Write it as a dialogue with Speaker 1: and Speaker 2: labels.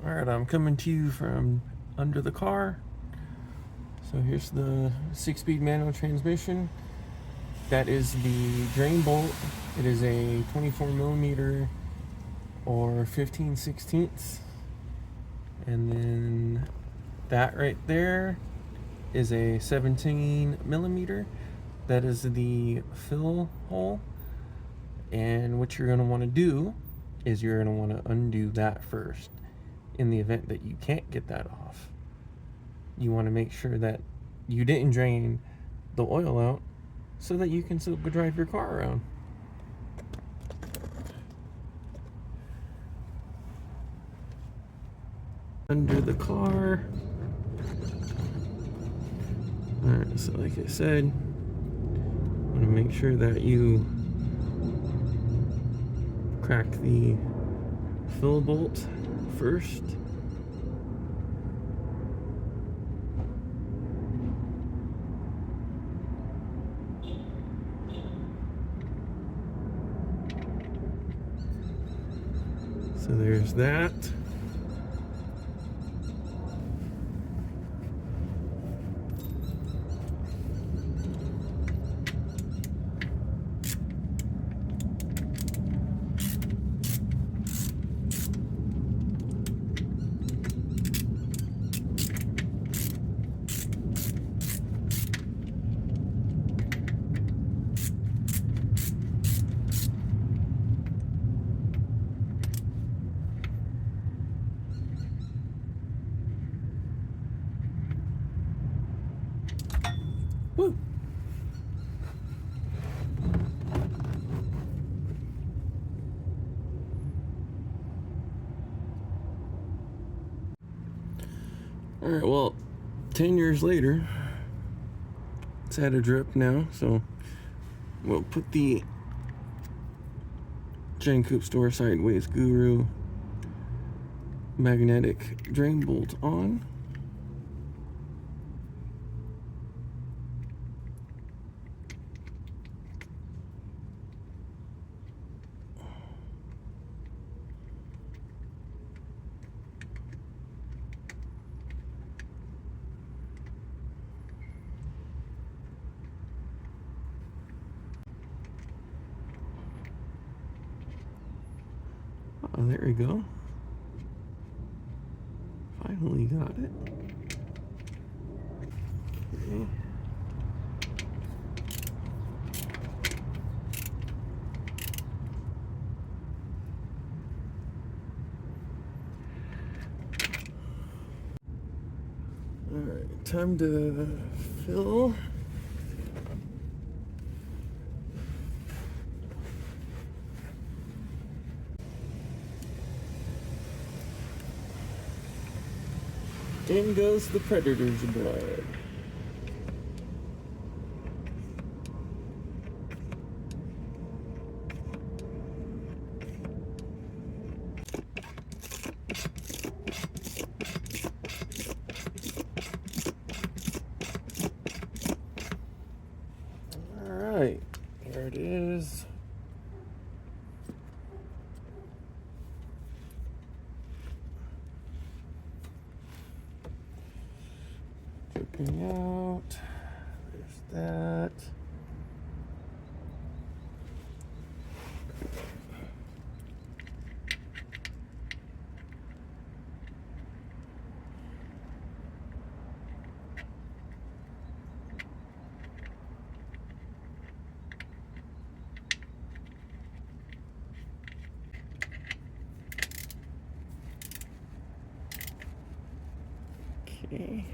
Speaker 1: Alright, I'm coming to you from under the car. So here's the 6-speed manual transmission. That is the drain bolt. It is a 24 millimeter or 15/16. And then that right there is a 17 millimeter. That is the fill hole. And what you're going to want to do is you're going to want to undo that first. In the event that you can't get that off, you want to make sure that you didn't drain the oil out so that you can still drive your car around. Under the car. Alright, so like I said, you want to make sure that you crack the fill bolt first. So there's that. Woo! Alright, well, 10 years later, it's had a drip now, so we'll put the Gen Coupe Store Sideways Guru magnetic drain bolt on. Oh, there we go. Finally got it. Okay. Alright, time to fill. In goes the Predator's blood. Alright, here it is. Dripping out. There's that. Okay.